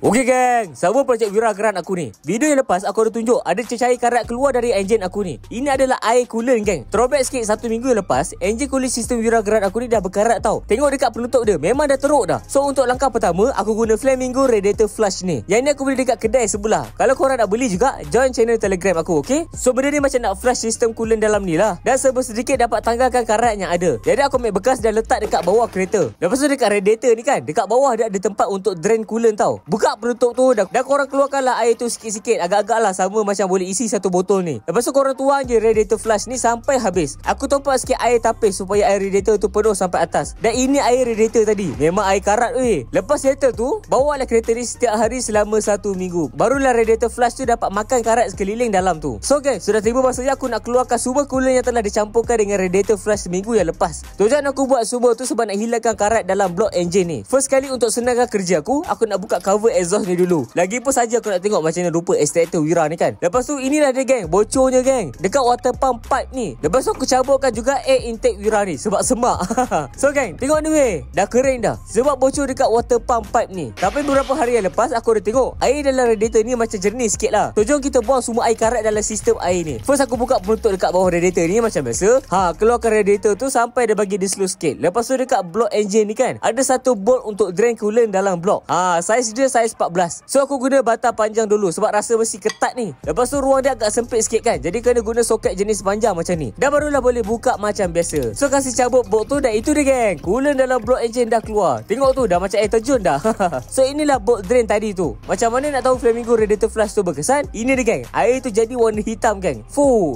Okey geng, sama projek Wira Geran aku ni. Video yang lepas aku ada tunjuk ada cecair karat keluar dari enjin aku ni. Ini adalah air coolant geng. Throwback sikit 1 minggu yang lepas, enjin cooling sistem Wira Geran aku ni dah berkarat tau. Tengok dekat penutup dia, memang dah teruk dah. So untuk langkah pertama, aku guna Flamingo radiator flush ni. Yang ni aku beli dekat kedai sebelah. Kalau korang nak beli juga, join channel Telegram aku, okey? So benda ni macam nak flush sistem coolant dalam ni lah. Dan serba sedikit dapat tanggalkan karat yang ada. Jadi aku ambil bekas dan letak dekat bawah kereta. Lepas tu dekat radiator ni kan, dekat bawah dia ada tempat untuk drain coolant tau. Buka penutup tu dah korang keluarkanlah air tu sikit-sikit. Agak-agak lah sama macam boleh isi satu botol ni. Lepas tu korang tuang je radiator flush ni sampai habis. Aku tompak sikit air tapis supaya air radiator tu penuh sampai atas. Dan ini air radiator tadi. Memang air karat weh. Lepas radiator tu, bawalah kereta ni setiap hari selama 1 minggu. Barulah radiator flush tu dapat makan karat sekeliling dalam tu. So guys, sudah tiba masanya aku nak keluarkan semua coolant yang telah dicampurkan dengan radiator flush seminggu yang lepas. Tujuan aku buat semua tu sebab nak hilangkan karat dalam blok enjin ni. First kali untuk senangkan kerja aku nak buka cover exhaust ni dulu. Lagi pun saja aku nak tengok macam mana rupa extractor Wira ni kan. Lepas tu inilah dia geng, bocornya geng. Dekat water pump pipe ni. Lepas tu aku caburkan juga air intake Wira ni sebab semak. So geng, tengok ni weh, dah kering dah. Sebab bocor dekat water pump pipe ni. Tapi beberapa hari yang lepas aku dah tengok air dalam radiator ni macam jernih sikit lah. So jom kita buang semua air karat dalam sistem air ni. First aku buka penutup dekat bawah radiator ni macam biasa. Keluarkan radiator tu sampai dia bagi dia slow sikit. Lepas tu dekat blok engine ni kan, ada satu bolt untuk drain coolant dalam blok. Saiz dia saiz 14. So aku guna batang panjang dulu sebab rasa mesti ketat ni. Lepas tu ruang dia agak sempit sikit kan. Jadi kena guna soket jenis panjang macam ni. Dah barulah boleh buka macam biasa. So kasih cabut bolt tu dan itu dia geng. Coolant dalam blok engine dah keluar. Tengok tu dah macam air terjun dah. So inilah bolt drain tadi tu. Macam mana nak tahu Flamingo radiator flush tu berkesan? Ini dia geng. Air tu jadi warna hitam geng.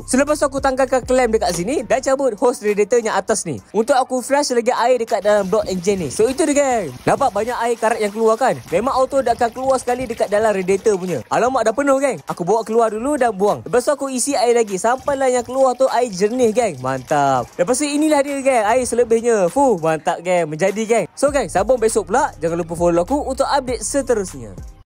Selepas tu aku tanggalkan klem dekat sini dan cabut hose radiator yang atas ni. Untuk aku flush lagi air dekat dalam blok engine ni. So itu dia geng. Nampak banyak air karat yang keluar kan? Memang auto dah akan keluar sekali dekat dalam radiator punya. Alamak dah penuh geng. Aku bawa keluar dulu dan buang. Lepas tu aku isi air lagi sampailah yang keluar tu air jernih geng. Mantap. Lepas tu inilah dia geng, air selebihnya. Mantap geng, menjadi geng. So geng, sambung besok pula. Jangan lupa follow aku untuk update seterusnya.